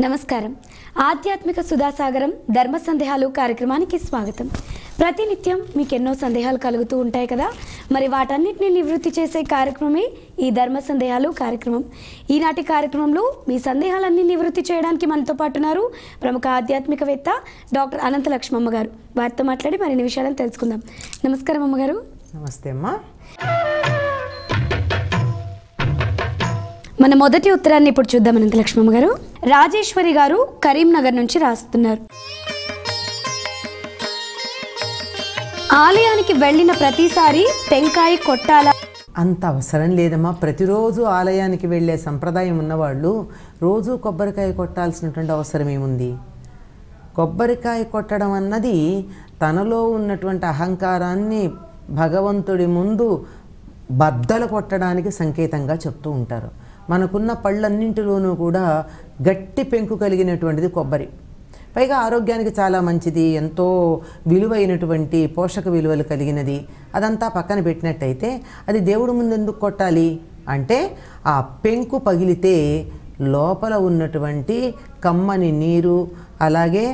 నమస్కారం. ఆధ్యాత్మిక సుధాసాగరం ధర్మ సందేహాలు కార్యక్రమానికి స్వాగతం. ప్రతినిత్యం మీకు ఎన్నో సందేహాలు కలుగుతూ ఉంటాయి కదా, మరి వాటన్నిటిని నివృత్తి చేసే కార్యక్రమమే ఈ ధర్మ సందేహాలు కార్యక్రమం. ఈనాటి కార్యక్రమంలో మీ సందేహాలన్నీ నివృత్తి చేయడానికి మనతో పాటు ఉన్నారు ప్రముఖ ఆధ్యాత్మికవేత్త డాక్టర్ అనంత లక్ష్మమ్మ గారు. వారితో మాట్లాడి మరిన్ని విషయాలను తెలుసుకుందాం. నమస్కారం అమ్మగారు. నమస్తే అమ్మా. మన మొదటి ఉత్తరాన్ని ఇప్పుడు చూద్దాం అనంత లక్ష్మమ్మ గారు. రాజేశ్వరి గారు కరీంనగర్ నుంచి రాస్తున్నారు. ఆలయానికి వెళ్ళిన ప్రతిసారి టెంకాయ కొట్టాలా? అంత అవసరం లేదమ్మా. ప్రతిరోజు ఆలయానికి వెళ్ళే సంప్రదాయం ఉన్నవాళ్ళు రోజు కొబ్బరికాయ కొట్టాల్సినటువంటి అవసరం ఏముంది? కొబ్బరికాయ కొట్టడం అన్నది తనలో ఉన్నటువంటి అహంకారాన్ని భగవంతుడి ముందు బద్దలు కొట్టడానికి సంకేతంగా చెప్తూ ఉంటారు. మనకున్న పళ్ళన్నింటిలోనూ కూడా గట్టి పెంకు కలిగినటువంటిది కొబ్బరి. పైగా ఆరోగ్యానికి చాలా మంచిది, ఎంతో విలువైనటువంటి పోషక విలువలు కలిగినది. అదంతా పక్కన పెట్టినట్టయితే అది దేవుడి ముందు ఎందుకు కొట్టాలి అంటే, ఆ పెంకు పగిలితే లోపల ఉన్నటువంటి కమ్మని నీరు అలాగే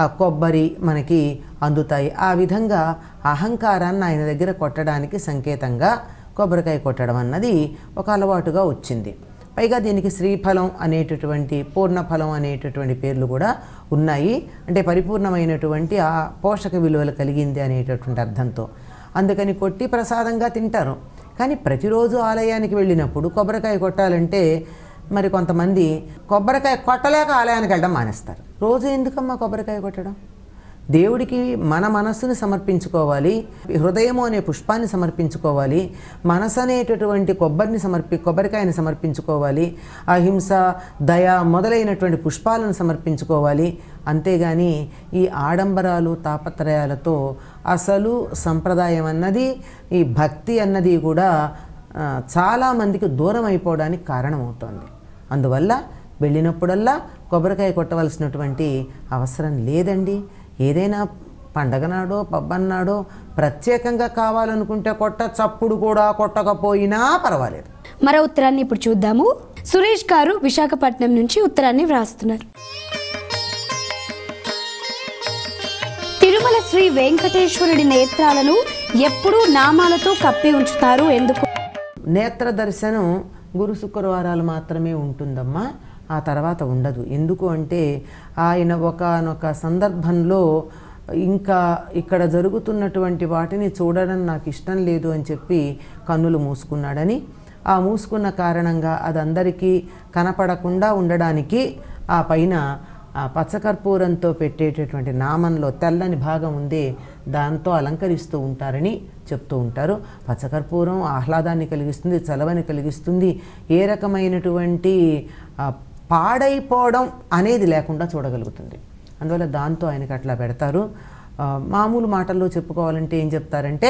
ఆ కొబ్బరి మనకి అందుతాయి. ఆ విధంగా అహంకారాన్ని ఆయన దగ్గర కొట్టడానికి సంకేతంగా కొబ్బరికాయ కొట్టడం అన్నది ఒక అలవాటుగా వచ్చింది. పైగా దీనికి శ్రీఫలం అనేటటువంటి పూర్ణఫలం అనేటటువంటి పేర్లు కూడా ఉన్నాయి. అంటే పరిపూర్ణమైనటువంటి ఆ పోషక విలువలు కలిగింది అనేటటువంటి అర్థంతో. అందుకని కొట్టి ప్రసాదంగా తింటారు. కానీ ప్రతిరోజు ఆలయానికి వెళ్ళినప్పుడు కొబ్బరికాయ కొట్టాలంటే మరి కొంతమంది కొబ్బరికాయ కొట్టలేక ఆలయానికి వెళ్ళడం మానేస్తారు. రోజు ఎందుకమ్మా కొబ్బరికాయ కొట్టడం? దేవుడికి మన మనస్సుని సమర్పించుకోవాలి, హృదయము అనే పుష్పాన్ని సమర్పించుకోవాలి, మనసు అనేటటువంటి కొబ్బరికాయని సమర్పించుకోవాలి, అహింస దయ మొదలైనటువంటి పుష్పాలను సమర్పించుకోవాలి. అంతేగాని ఈ ఆడంబరాలు తాపత్రయాలతో అసలు సంప్రదాయం అన్నది, ఈ భక్తి అన్నది కూడా చాలామందికి దూరం అయిపోవడానికి కారణమవుతోంది. అందువల్ల వెళ్ళినప్పుడల్లా కొబ్బరికాయ కొట్టవలసినటువంటి అవసరం లేదండి. ఏదైనా పండగ నాడో పబ్బన్నాడో ప్రత్యేకంగా కావాలనుకుంటే కొట్టచ్చు, అప్పుడు కూడా కొట్టకపోయినా పర్వాలేదు. మరో ఉత్తరాన్ని ఇప్పుడు చూద్దాము. సురేష్ గారు విశాఖపట్నం నుంచి ఉత్తరాన్ని వ్రాస్తున్నారు. తిరుమల శ్రీ వెంకటేశ్వరుడి నేత్రాలను ఎప్పుడూ నామాలతో కప్పి ఉంచుతారు, ఎందుకు? నేత్ర దర్శనం గురు శుక్రవారాలు మాత్రమే ఉంటుందమ్మా, ఆ తర్వాత ఉండదు. ఎందుకు అంటే ఆయన ఒకానొక సందర్భంలో ఇంకా ఇక్కడ జరుగుతున్నటువంటి వాటిని చూడడం నాకు ఇష్టం లేదు అని చెప్పి కన్నులు మూసుకున్నాడని, ఆ మూసుకున్న కారణంగా అది అందరికీ కనపడకుండా ఉండడానికి ఆ పైన పచ్చకర్పూరంతో పెట్టేటటువంటి నామంలో తెల్లని భాగం ఉందే దాంతో అలంకరిస్తూ ఉంటారని చెప్తూ ఉంటారు. పచ్చకర్పూరం ఆహ్లాదాన్ని కలిగిస్తుంది, చలవని కలిగిస్తుంది. ఏ రకమైనటువంటి పాడైపోవడం అనేది లేకుండా చూడగలుగుతుంది. అందువల్ల దాంతో ఆయనకి అట్లా పెడతారు. మామూలు మాటల్లో చెప్పుకోవాలంటే ఏం చెప్తారంటే,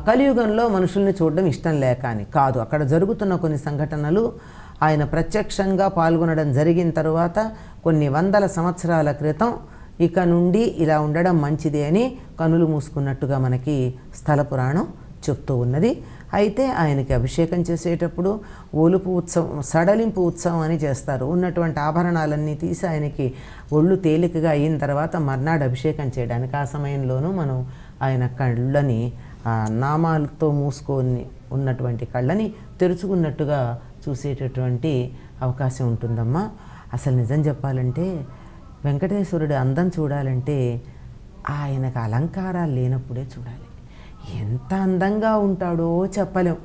కలియుగంలో మనుషుల్ని చూడడం ఇష్టం లేక అని కాదు. అక్కడ జరుగుతున్న కొన్ని సంఘటనలు ఆయన ప్రత్యక్షంగా పాల్గొనడం జరిగిన తరువాత కొన్ని వందల సంవత్సరాల క్రితం ఇక నుండి ఇలా ఉండడం మంచిది అని కనులు మూసుకున్నట్టుగా మనకి స్థల పురాణం చెప్తూ ఉన్నది. అయితే ఆయనకి అభిషేకం చేసేటప్పుడు ఒలుపు ఉత్సవం, సడలింపు ఉత్సవం అని చేస్తారు. ఉన్నటువంటి ఆభరణాలన్నీ తీసి ఆయనకి ఒళ్ళు తేలికగా అయిన తర్వాత మర్నాడు అభిషేకం చేయడానికి, ఆ సమయంలోనూ మనం ఆయన కళ్ళని నామాలతో మూసుకొని ఉన్నటువంటి కళ్ళని తెరుచుకున్నట్టుగా చూసేటటువంటి అవకాశం ఉంటుందమ్మా. అసలు నిజం చెప్పాలంటే వెంకటేశ్వరుడి అందం చూడాలంటే ఆయనకు అలంకారాలు లేనప్పుడే చూడాలి. ఎంత అందంగా ఉంటాడో చెప్పలేం.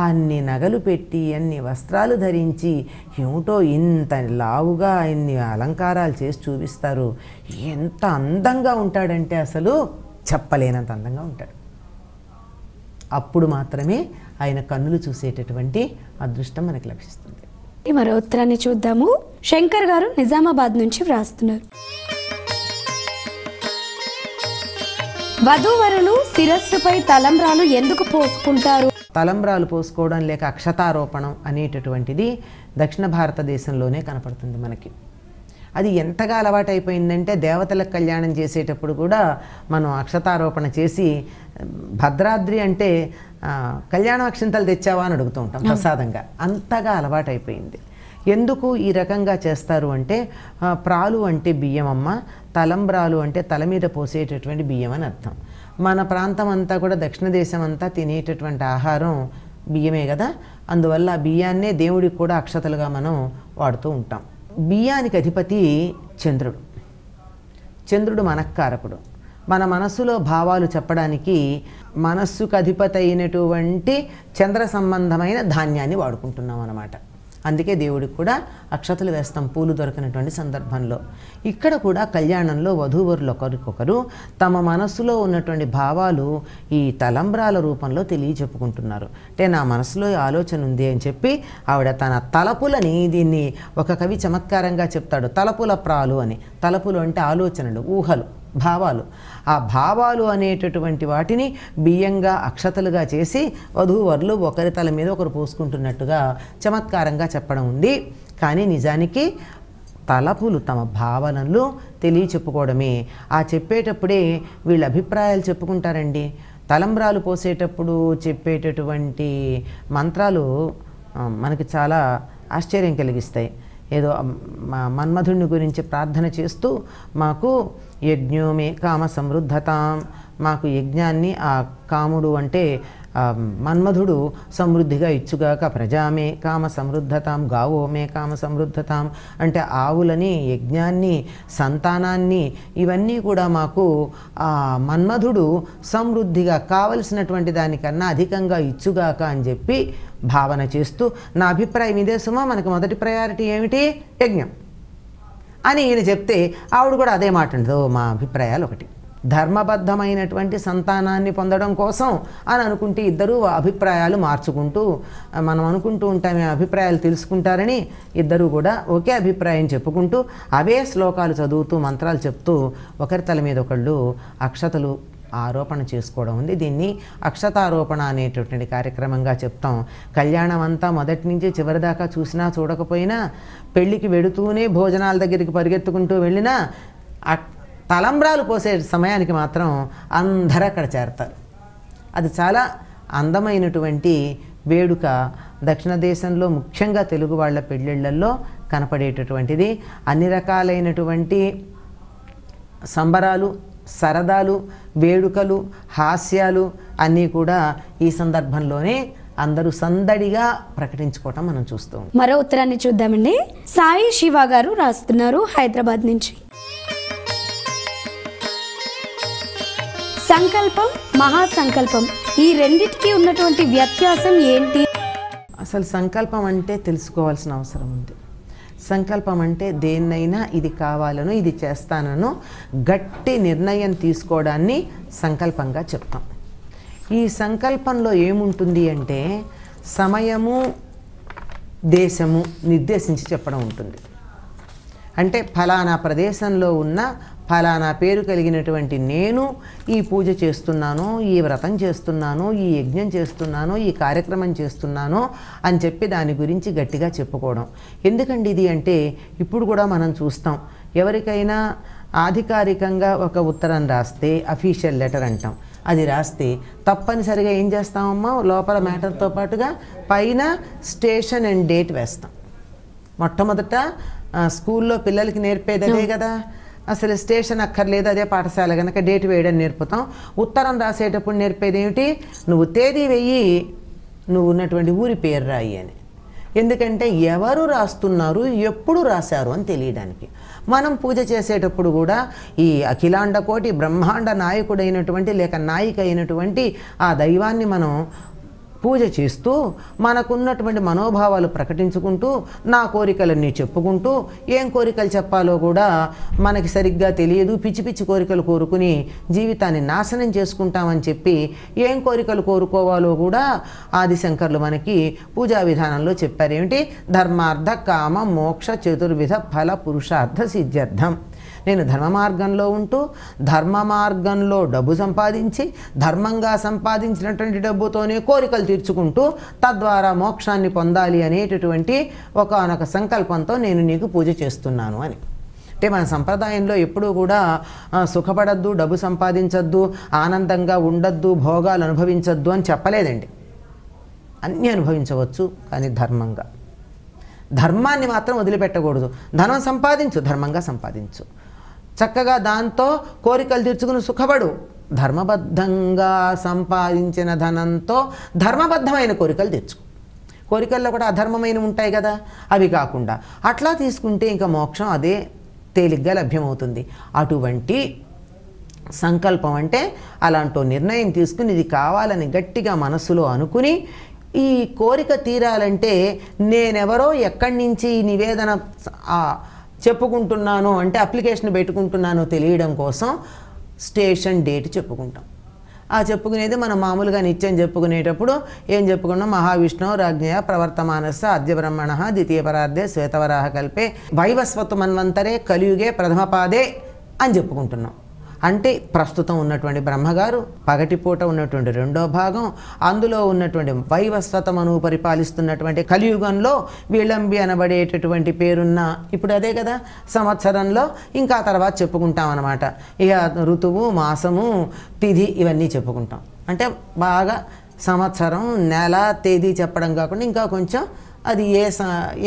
అన్ని నగలు పెట్టి అన్ని వస్త్రాలు ధరించి ఏమిటో ఇంత లావుగా ఆయన్ని అలంకారాలు చేసి చూపిస్తారు. ఎంత అందంగా ఉంటాడంటే అసలు చెప్పలేనంత అందంగా ఉంటాడు. అప్పుడు మాత్రమే ఆయన కన్నులు చూసేటటువంటి అదృష్టం మనకు లభిస్తుంది. మరో ఉత్తరాన్ని చూద్దాము. శంకర్ గారు నిజామాబాద్ నుంచి వ్రాస్తున్నారు. వధూవరులు శిరస్సుపై తలంబ్రాలు ఎందుకు పోసుకుంటారు? తలంబ్రాలు పోసుకోవడం లేక అక్షతారోపణం అనేటటువంటిది దక్షిణ భారతదేశంలోనే కనపడుతుంది మనకి. అది ఎంతగా అలవాటైపోయిందంటే దేవతలకు కళ్యాణం చేసేటప్పుడు కూడా మనం అక్షతారోపణ చేసి, భద్రాద్రి అంటే కళ్యాణ అక్షింతలు తెచ్చావా అని అడుగుతూ ఉంటాం ప్రసాదంగా. అంతగా అలవాటైపోయింది. ఎందుకు ఈ రకంగా చేస్తారు అంటే ప్రాలు అంటే బియ్యం అమ్మ, తలంబ్రాలు అంటే తల మీద పోసేటటువంటి బియ్యం అని అర్థం. మన ప్రాంతం అంతా కూడా దక్షిణ దేశం అంతా తినేటటువంటి ఆహారం బియ్యమే కదా, అందువల్ల బియ్యాన్నే దేవుడికి కూడా అక్షతలుగా మనం వాడుతూ ఉంటాం. బియ్యానికి అధిపతి చంద్రుడు. చంద్రుడు మనఃకారకుడు. మన మనస్సులో భావాలు చెప్పడానికి మనస్సుకు అధిపతి అయినటువంటి చంద్ర సంబంధమైన ధాన్యాన్ని వాడుకుంటున్నాం అన్నమాట. అందుకే దేవుడికి కూడా అక్షతలు వేస్తాం పూలు దొరకనటువంటి సందర్భంలో. ఇక్కడ కూడా కళ్యాణంలో వధూవరులు ఒకరికొకరు తమ మనస్సులో ఉన్నటువంటి భావాలు ఈ తలంబ్రాల రూపంలో తెలియచెప్పుకుంటున్నారు. అంటే నా మనసులో ఆలోచన ఉంది అని చెప్పి ఆవిడ తన తలపులని, దీన్ని ఒక కవి చమత్కారంగా చెప్తాడు, తలపుల ప్రాలు అని. తలపులు అంటే ఆలోచనలు, ఊహలు, భావాలు. ఆ భావాలు అనేటటువంటి వాటిని బియ్యంగా అక్షతలుగా చేసి వధూవరులు ఒకరి తల మీద ఒకరు పోసుకుంటున్నట్టుగా చమత్కారంగా చెప్పడం ఉంది. కానీ నిజానికి తలపులు తమ భావనలు తెలియచెప్పుకోవడమే. ఆ చెప్పేటప్పుడే వీళ్ళ అభిప్రాయాలు చెప్పుకుంటారండి. తలంబ్రాలు పోసేటప్పుడు చెప్పేటటువంటి మంత్రాలు మనకి చాలా ఆశ్చర్యం కలిగిస్తాయి. ఏదో మన్మధుడిని గురించి ప్రార్థన చేస్తూ మాకు యజ్ఞోమే కామ సమృద్ధతాం, మాకు యజ్ఞాన్ని ఆ కాముడు అంటే మన్మధుడు సమృద్ధిగా ఇచ్చుగాక, ప్రజామే కామ సమృద్ధతాం, గావోమే కామ సమృద్ధతాం అంటే ఆవులని, యజ్ఞాన్ని, సంతానాన్ని ఇవన్నీ కూడా మాకు మన్మధుడు సమృద్ధిగా కావలసినటువంటి దానికన్నా అధికంగా ఇచ్చుగాక అని చెప్పి భావన చేస్తూ, నా అభిప్రాయం ఇదే సుమా, మనకు మొదటి ప్రయారిటీ ఏమిటి, యజ్ఞం అని ఈయన చెప్తే ఆవిడ కూడా అదే మాట అంటదో, మా అభిప్రాయాలు ఒకటి, ధర్మబద్ధమైనటువంటి సంతానాన్ని పొందడం కోసం అని అనుకుంటే ఇద్దరూ అభిప్రాయాలు మార్చుకుంటూ, మనం అనుకుంటూ ఉంటామే అభిప్రాయాలు తెలుసుకుంటారని ఇద్దరూ కూడా ఒకే అభిప్రాయం చెప్పుకుంటూ అవే శ్లోకాలు చదువుతూ మంత్రాలు చెప్తూ ఒకరి తల మీద ఒకళ్ళు అక్షతలు ఆరోపణ చేసుకోవడం ఉంది. దీన్ని అక్షతారోపణ అనేటటువంటి కార్యక్రమంగా చెప్తాం. కళ్యాణం అంతా మొదటి నుంచి చివరి దాకా చూసినా చూడకపోయినా, పెళ్ళికి వెడుతూనే భోజనాల దగ్గరికి పరిగెత్తుకుంటూ వెళ్ళినా తలంబ్రాలు పోసే సమయానికి మాత్రం అందరూ అక్కడ చేరతారు. అది చాలా అందమైనటువంటి వేడుక. దక్షిణ దేశంలో ముఖ్యంగా తెలుగు వాళ్ళ పెళ్ళిళ్ళల్లో కనపడేటటువంటిది. అన్ని రకాలైనటువంటి సంబరాలు, సరదాలు, వేడుకలు, హాస్యాలు అన్నీ కూడా ఈ సందర్భంలోనే అందరూ సందడిగా ప్రకటించుకోవటం మనం చూస్తాం. మరో ఉత్తరాన్ని చూద్దామండి. సాయి శివ గారు రాస్తున్నారు హైదరాబాద్ నుంచి. సంకల్పం, మహాసంకల్పం ఈ రెండిటికి ఉన్నటువంటి వ్యత్యాసం ఏంటి? అసలు సంకల్పం అంటే తెలుసుకోవాల్సిన అవసరం ఉంది. సంకల్పం అంటే దేన్నైనా ఇది కావాలను, ఇది చేస్తానను గట్టి నిర్ణయం తీసుకోవడాన్ని సంకల్పంగా చెప్తాం. ఈ సంకల్పంలో ఏముంటుంది అంటే సమయము, దేశము నిర్దేశించి చెప్పడం ఉంటుంది. అంటే ఫలానా ప్రదేశంలో ఉన్న ఫలానా పేరు కలిగినటువంటి నేను ఈ పూజ చేస్తున్నాను, ఈ వ్రతం చేస్తున్నాను, ఈ యజ్ఞం చేస్తున్నాను, ఈ కార్యక్రమం చేస్తున్నాను అని చెప్పి దాని గురించి గట్టిగా చెప్పుకోవడం. ఎందుకండి ఇది అంటే ఇప్పుడు కూడా మనం చూస్తాం, ఎవరికైనా ఆధికారికంగా ఒక ఉత్తరం రాస్తే అఫీషియల్ లెటర్ అంటాం, అది రాస్తే తప్పనిసరిగా ఏం చేస్తామమ్మా, లోపల మ్యాటర్తో పాటుగా పైన స్టేషన్ అండ్ డేట్ వేస్తాం. మొట్టమొదట స్కూల్లో పిల్లలకి నేర్పేదే కదా, అసలు స్టేషన్ అక్కర్లేదు, అదే పాఠశాల కనుక డేట్ వేయడం నేర్పుతాం. ఉత్తరం రాసేటప్పుడు నేర్పేది ఏమిటి, నువ్వు తేదీ వెయ్యి, నువ్వు ఉన్నటువంటి ఊరి పేరు రాయి అని. ఎందుకంటే ఎవరు రాస్తున్నారు, ఎప్పుడు రాశారు అని తెలియడానికి. మనం పూజ చేసేటప్పుడు కూడా ఈ అఖిలాండ కోటి బ్రహ్మాండ నాయకుడైనటువంటి లేక నాయిక అయినటువంటి ఆ దైవాన్ని మనం పూజ చేస్తూ మనకున్నటువంటి మనోభావాలు ప్రకటించుకుంటూ నా కోరికలన్నీ చెప్పుకుంటూ, ఏం కోరికలు చెప్పాలో కూడా మనకి సరిగ్గా తెలియదు, పిచ్చి పిచ్చి కోరికలు కోరుకుని జీవితాన్ని నాశనం చేసుకుంటామని చెప్పి ఏం కోరికలు కోరుకోవాలో కూడా ఆదిశంకర్లు మనకి పూజా విధానంలో చెప్పారు. ఏమిటి, ధర్మార్థ కామ మోక్ష చతుర్విధ ఫల పురుషార్థ సిద్ధ్యర్థం. నేను ధర్మ మార్గంలో ఉంటూ ధర్మ మార్గంలో డబ్బు సంపాదించి ధర్మంగా సంపాదించినటువంటి డబ్బుతోనే కోరికలు తీర్చుకుంటూ తద్వారా మోక్షాన్ని పొందాలి అనేటటువంటి ఒకానొక సంకల్పంతో నేను నీకు పూజ చేస్తున్నాను అని. అంటే మన సంప్రదాయంలో ఎప్పుడూ కూడా సుఖపడద్దు, డబ్బు సంపాదించద్దు, ఆనందంగా ఉండద్దు, భోగాలు అనుభవించద్దు అని చెప్పలేదండి. అన్నీ అనుభవించవచ్చు, కానీ ధర్మంగా. ధర్మాన్ని మాత్రం వదిలిపెట్టకూడదు. ధనం సంపాదించు, ధర్మంగా సంపాదించు, చక్కగా దాంతో కోరికలు తీర్చుకుని సుఖపడు. ధర్మబద్ధంగా సంపాదించిన ధనంతో ధర్మబద్ధమైన కోరికలు తీర్చుకో. కోరికల్లో కూడా అధర్మమైన ఉంటాయి కదా, అవి కాకుండా అట్లా తీసుకుంటే ఇంకా మోక్షం అదే తేలిగ్గా లభ్యమవుతుంది. అటువంటి సంకల్పం అంటే అలాంటి నిర్ణయం తీసుకుని ఇది కావాలని గట్టిగా మనస్సులో అనుకుని, ఈ కోరిక తీరాలంటే నేనెవరో ఎక్కడి నుంచి నివేదన చెప్పుకుంటున్నానో అంటే అప్లికేషన్ పెట్టుకుంటున్నానో తెలియడం కోసం స్టేషన్ డేట్ చెప్పుకుంటాం. ఆ చెప్పుకునేది మనం మామూలుగా నిత్యం చెప్పుకునేటప్పుడు ఏం చెప్పుకున్నాం? మహావిష్ణువు రాజ్ఞయ ప్రవర్తమానస్స అద్య బ్రహ్మణ ద్వితీయ పరార్ధే శ్వేతవరాహ కల్పే వైవస్వతు మన్వంతరే కలియుగే ప్రథమపాదే అని చెప్పుకుంటున్నాం. అంటే ప్రస్తుతం ఉన్నటువంటి బ్రహ్మగారు, పగటిపూట ఉన్నటువంటి రెండో భాగం, అందులో ఉన్నటువంటి వైవస్వతమను పరిపాలిస్తున్నటువంటి కలియుగంలో విళంబి అనబడేటటువంటి పేరున్న ఇప్పుడు అదే కదా సంవత్సరంలో, ఇంకా తర్వాత చెప్పుకుంటాం అన్నమాట. ఇక ఋతువు, మాసము, తిథి ఇవన్నీ చెప్పుకుంటాం. అంటే బాగా సంవత్సరం, నెల, తేదీ చెప్పడం కాకుండా ఇంకా కొంచెం అది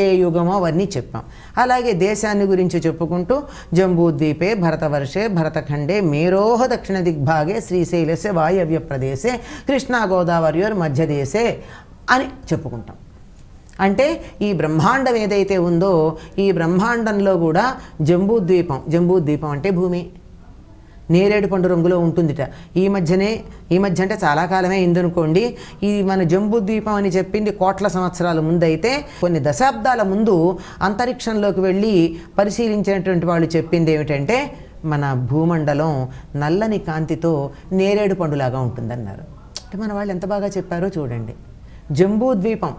ఏ యుగమో అవన్నీ చెప్పాం. అలాగే దేశాన్ని గురించి చెప్పుకుంటూ జంబూద్వీపే భరతవర్షే భరతఖండే మేరోహ దక్షిణ దిగ్భాగే శ్రీశైలస్య వాయవ్య ప్రదేశే కృష్ణా గోదావరియోర్ మధ్యదేశే అని చెప్పుకుంటాం. అంటే ఈ బ్రహ్మాండం ఏదైతే ఉందో ఈ బ్రహ్మాండంలో కూడా జంబూద్వీపం అంటే భూమి నేరేడు పండు రంగులో ఉంటుందిట. ఈ మధ్య అంటే చాలా కాలమే అయిందనుకోండి. ఈ మన జంబూద్వీపం అని చెప్పింది కోట్ల సంవత్సరాల ముందు అయితే, కొన్ని దశాబ్దాల ముందు అంతరిక్షంలోకి వెళ్ళి పరిశీలించినటువంటి వాళ్ళు చెప్పింది ఏమిటంటే మన భూమండలం నల్లని కాంతితో నేరేడు పండులాగా ఉంటుందన్నారు. అంటే మన వాళ్ళు ఎంత బాగా చెప్పారో చూడండి. జంబూద్వీపం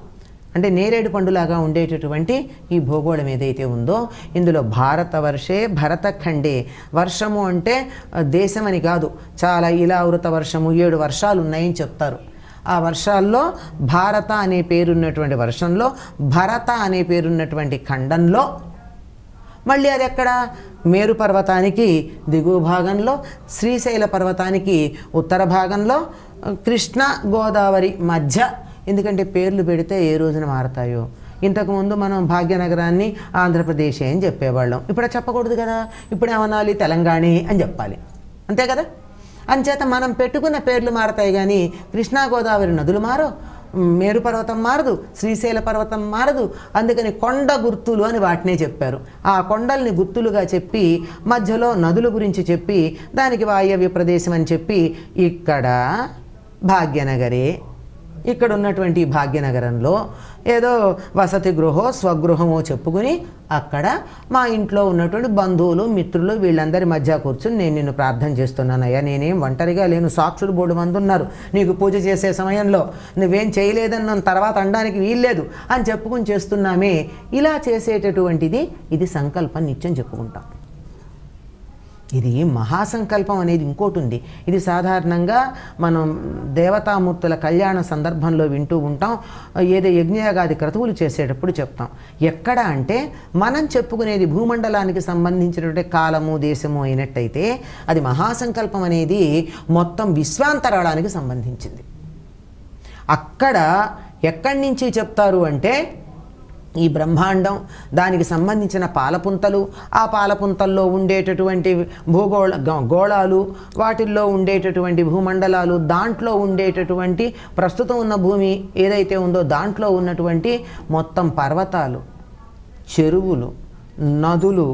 అంటే నేరేడు పండులాగా ఉండేటటువంటి ఈ భూగోళం ఏదైతే ఉందో ఇందులో భారతవర్షే భరతఖండే, వర్షము అంటే దేశం అని కాదు, చాలా ఇలావృత వర్షము 7 వర్షాలు ఉన్నాయని చెప్తారు. ఆ వర్షాల్లో భారత అనే పేరున్నటువంటి వర్షంలో, భరత అనే పేరున్నటువంటి ఖండంలో, మళ్ళీ అది ఎక్కడ మేరు పర్వతానికి దిగువ భాగంలో, శ్రీశైల పర్వతానికి ఉత్తర భాగంలో, కృష్ణ గోదావరి మధ్య. ఎందుకంటే పేర్లు పెడితే ఏ రోజున మారతాయో. ఇంతకుముందు మనం భాగ్యనగరాన్ని ఆంధ్రప్రదేశ్ అని చెప్పేవాళ్ళం, ఇప్పుడు చెప్పకూడదు కదా. ఇప్పుడు ఏమనాలి? తెలంగాణ అని చెప్పాలి, అంతే కదా. అంచేత మనం పెట్టుకున్న పేర్లు మారతాయి కానీ కృష్ణా గోదావరి నదులు మారో, మేరు పర్వతం మారదు, శ్రీశైల పర్వతం మారదు. అందుకని కొండ గుర్తులు అని వాటినే చెప్పారు. ఆ కొండల్ని గుర్తులుగా చెప్పి మధ్యలో నదుల గురించి చెప్పి దానికి వాయవ్య ప్రదేశం అని చెప్పి ఇక్కడ భాగ్యనగరే, ఇక్కడ ఉన్నటువంటి భాగ్యనగరంలో ఏదో వసతి గృహో స్వగృహమో చెప్పుకుని అక్కడ మా ఇంట్లో ఉన్నటువంటి బంధువులు, మిత్రులు వీళ్ళందరి మధ్య కూర్చుని నేను నిన్ను ప్రార్థన చేస్తున్నానయ్యా, నేనేం ఒంటరిగా లేను, సాక్షులు బోడు మంది ఉన్నారు నీకు పూజ చేసే సమయంలో, నువ్వేం చేయలేదని తర్వాత అనడానికి వీల్లేదు అని చెప్పుకుని చేస్తున్నామే. ఇలా చేసేటటువంటిది ఇది సంకల్పం నిత్యం చెప్పుకుంటాం. ఇది మహాసంకల్పం అనేది ఇంకోటి ఉంది. ఇది సాధారణంగా మనం దేవతామూర్తుల కళ్యాణ సందర్భంలో వింటూ ఉంటాం. ఏదో యజ్ఞయాగాది క్రతువులు చేసేటప్పుడు చెప్తాం. ఎక్కడ అంటే మనం చెప్పుకునేది భూమండలానికి సంబంధించినటువంటి కాలము, దేశము అయినట్టయితే అది మహాసంకల్పం అనేది మొత్తం విశ్వాంతరాళానికి సంబంధించింది. అక్కడ ఎక్కడి నుంచి చెప్తారు అంటే ఈ బ్రహ్మాండం, దానికి సంబంధించిన పాలపుంతలు, ఆ పాలపుంతల్లో ఉండేటటువంటి గోళాలు, వాటిల్లో ఉండేటటువంటి భూమండలాలు, దాంట్లో ఉండేటటువంటి ప్రస్తుతం ఉన్న భూమి ఏదైతే ఉందో దాంట్లో ఉన్నటువంటి మొత్తం పర్వతాలు, చెరువులు, నదులు,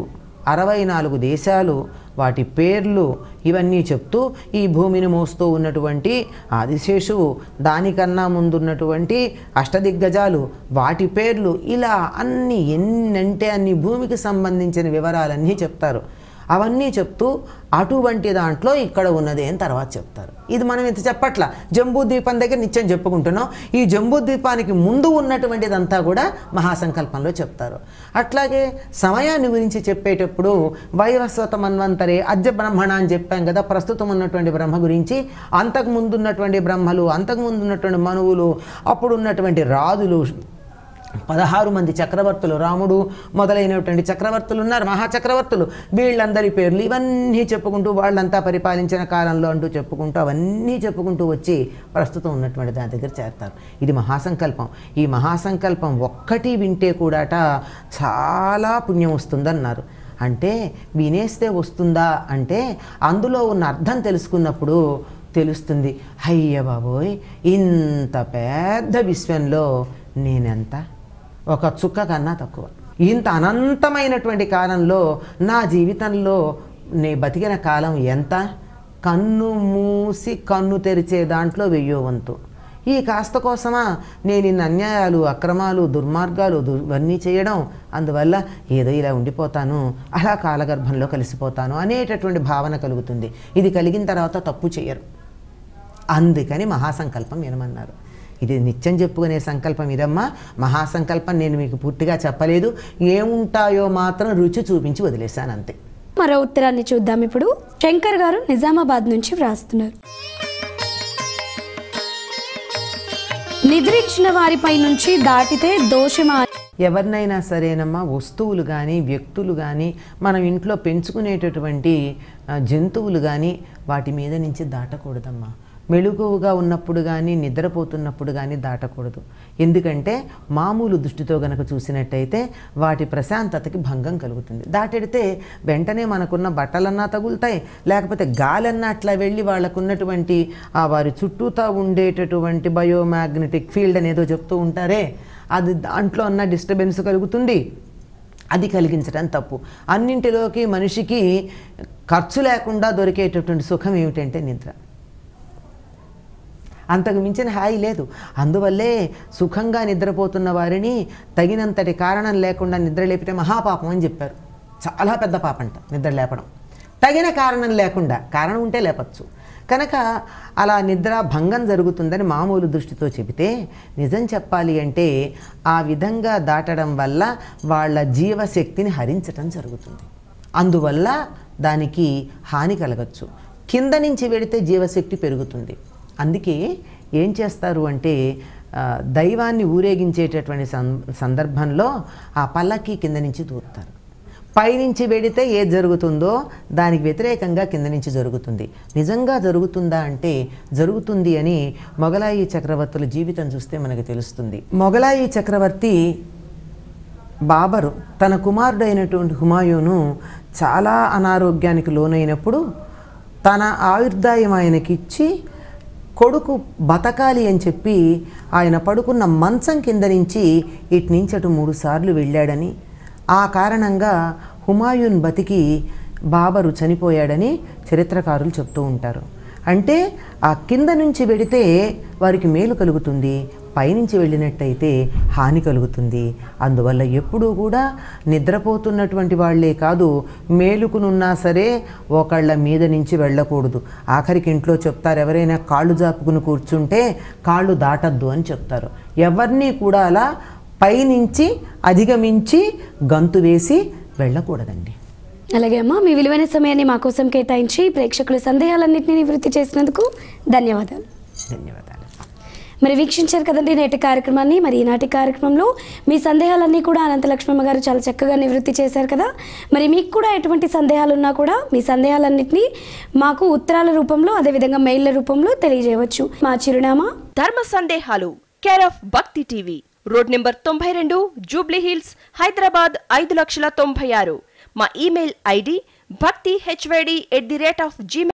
64 దేశాలు, వాటి పేర్లు ఇవన్నీ చెప్తూ ఈ భూమిని మోస్తూ ఉన్నటువంటి ఆదిశేషువు, దానికన్నా ముందున్నటువంటి అష్టదిగ్గజాలు, వాటి పేర్లు, ఇలా అన్నీ ఎన్నంటే అన్ని భూమికి సంబంధించిన వివరాలన్నీ చెప్తారు. అవన్నీ చెప్తూ అటువంటి దాంట్లో ఇక్కడ ఉన్నది అని తర్వాత చెప్తారు. ఇది మనం ఇంత చెప్పట్ల, జంబూద్వీపం దగ్గర నిత్యం చెప్పుకుంటున్నాం. ఈ జంబూద్వీపానికి ముందు ఉన్నటువంటిదంతా కూడా మహాసంకల్పంలో చెప్తారు. అట్లాగే సమయాన్ని గురించి చెప్పేటప్పుడు వైవస్వత మన్వంతరే అద్య బ్రహ్మణ అని చెప్పాం కదా. ప్రస్తుతం ఉన్నటువంటి బ్రహ్మ గురించి, అంతకుముందు ఉన్నటువంటి బ్రహ్మలు, అంతకుముందు ఉన్నటువంటి మనువులు, అప్పుడు ఉన్నటువంటి రాజులు, 16 మంది చక్రవర్తులు, రాముడు మొదలైనటువంటి చక్రవర్తులు ఉన్నారు, మహాచక్రవర్తులు. వీళ్ళందరి పేర్లు ఇవన్నీ చెప్పుకుంటూ వాళ్ళంతా పరిపాలించిన కాలంలో అంటూ చెప్పుకుంటూ అవన్నీ చెప్పుకుంటూ వచ్చి ప్రస్తుతం ఉన్నటువంటి దాని దగ్గర చేస్తారు. ఇది మహాసంకల్పం. ఈ మహాసంకల్పం ఒక్కటి వింటే కూడాట చాలా పుణ్యం వస్తుందన్నారు. అంటే వినేస్తే వస్తుందా అంటే అందులో ఉన్న అర్థం తెలుసుకున్నప్పుడు తెలుస్తుంది. అయ్య బాబోయ్, ఇంత పెద్ద విశ్వంలో నేనెంత, ఒక చుక్క కన్నా తక్కువ. ఇంత అనంతమైనటువంటి కాలంలో నా జీవితంలో నే బతికిన కాలం ఎంత, కన్ను మూసి కన్ను తెరిచే దాంట్లో 1000వ వంతు. ఈ కాస్త కోసమా నేను ఇన్ని అన్యాయాలు, అక్రమాలు, దుర్మార్గాలు ఇవన్నీ చేయడం, అందువల్ల ఏదో ఇలా ఉండిపోతాను, అలా కాలగర్భంలో కలిసిపోతాను అనేటటువంటి భావన కలుగుతుంది. ఇది కలిగిన తర్వాత తప్పు చేయరు. అందుకని మహాసంకల్పం వినమన్నారు. ఇది నిత్యం చెప్పుకునే సంకల్పం ఇదమ్మా. మహాసంకల్పం నేను మీకు పూర్తిగా చెప్పలేదు, ఏముంటాయో మాత్రం రుచి చూపించి వదిలేశాను అంతే. మరో ఉత్తరాన్ని చూద్దాం. ఇప్పుడు శంకర్ గారు నిజామాబాద్ నుంచి వ్రాస్తున్నారు. నిద్రించిన వారిపై నుంచి దాటితే దోషమా? ఎవరినైనా సరేనమ్మా, వస్తువులు కానీ వ్యక్తులు కానీ మనం ఇంట్లో పెంచుకునేటటువంటి జంతువులు కానీ వాటి మీద నుంచి దాటకూడదమ్మా. మెళుకువగా ఉన్నప్పుడు కానీ నిద్రపోతున్నప్పుడు కానీ దాటకూడదు. ఎందుకంటే మామూలు దృష్టితో గనక చూసినట్టయితే వాటి ప్రశాంతతకి భంగం కలుగుతుంది. దాటెడితే వెంటనే మనకున్న బట్టలన్నా తగులుతాయి, లేకపోతే గాలన్నా అట్లా వెళ్ళి వాళ్ళకున్నటువంటి వారి చుట్టూతా ఉండేటటువంటి బయోమాగ్నెటిక్ ఫీల్డ్ అనేదో చెప్తూ ఉంటారే, అది దాంట్లో అన్న డిస్టర్బెన్స్ కలుగుతుంది. అది కలిగించడం తప్పు. అన్నింటిలోకి మనిషికి ఖర్చు లేకుండా దొరికేటటువంటి సుఖం ఏమిటంటే నిద్ర. అంతకు మించిన హాయి లేదు. అందువల్లే సుఖంగా నిద్రపోతున్న వారిని తగినంతటి కారణం లేకుండా నిద్ర లేపితే మహాపాపం అని చెప్పారు. చాలా పెద్ద పాపంట నిద్ర లేపడం. తగిన కారణం లేకుండా, కారణం ఉంటే లేపచ్చు. కనుక అలా నిద్ర భంగం జరుగుతుందని మామూలు దృష్టితో చెబితే, నిజం చెప్పాలి అంటే ఆ విధంగా దాటడం వల్ల వాళ్ళ జీవశక్తిని హరించటం జరుగుతుంది. అందువల్ల దానికి హాని కలగచ్చు. కింద నుంచి వెడితే జీవశక్తి పెరుగుతుంది. అందుకే ఏం చేస్తారు అంటే దైవాన్ని ఊరేగించేటటువంటి సందర్భంలో ఆ పల్లకి కింద నుంచి దూరుతారు. పైనుంచి వెడితే ఏది జరుగుతుందో దానికి వ్యతిరేకంగా కింద నుంచి జరుగుతుంది. నిజంగా జరుగుతుందా అంటే జరుగుతుంది అని మొగలాయి చక్రవర్తుల జీవితం చూస్తే మనకు తెలుస్తుంది. మొగలాయి చక్రవర్తి బాబరు తన కుమారుడైనటువంటి హుమాయూను చాలా అనారోగ్యానికి లోనైనప్పుడు తన ఆయుర్దాయం ఆయనకిచ్చి కొడుకు బతకాలి అని చెప్పి ఆయన పడుకున్న మంచం కింద నుంచి ఇటు నుంచి అటు 3 సార్లు వెళ్ళాడని, ఆ కారణంగా హుమాయూన్ బతికి బాబరు చనిపోయాడని చరిత్రకారులు చెప్తూ ఉంటారు. అంటే ఆ కింద నుంచి వెడితే వారికి మేలు కలుగుతుంది, పైనుంచి వెళ్ళినట్టయితే హాని కలుగుతుంది. అందువల్ల ఎప్పుడూ కూడా నిద్రపోతున్నటువంటి వాళ్లే కాదు, మేలుకునున్నా సరే ఒకళ్ళ మీద నుంచి వెళ్ళకూడదు. ఆఖరికి ఇంట్లో చెప్తారు, ఎవరైనా కాళ్ళు జాపుకుని కూర్చుంటే కాళ్ళు దాటద్దు అని చెప్తారు. ఎవరిని కూడా అలా పైనుంచి అధిగమించి గంతు వేసి వెళ్ళకూడదండి. అలాగే అమ్మ, మీ విలువైన సమయాన్ని మా కోసం కేటాయించి ప్రేక్షకుల సందేహాలన్నింటినీ నివృత్తి చేసినందుకు ధన్యవాదాలు. ధన్యవాదాలు. మరి వీక్షించారు కదండి నేటి కార్యక్రమాన్ని. మరి ఈనాటి కార్యక్రమంలో మీ సందేహాలన్నీ కూడా అనంతలక్ష్మమ్మ గారు చాలా చక్కగా నివృత్తి చేశారు కదా. మరి మీకు కూడా ఎటువంటి సందేహాలు ఉన్నా కూడా మీ సందేహాలన్నింటినీ మాకు ఉత్తరాల రూపంలో, అదేవిధంగా మెయిల్ల రూపంలో తెలియజేయవచ్చు. మా చిరునామా ధర్మ సందేహాలు, కేర్ ఆఫ్ భక్తి TV, road number 92, Jubilee hills, Hyderabad 5,96,000. మా ఈమెయిల్ ఐడి bhakti@gmail.com.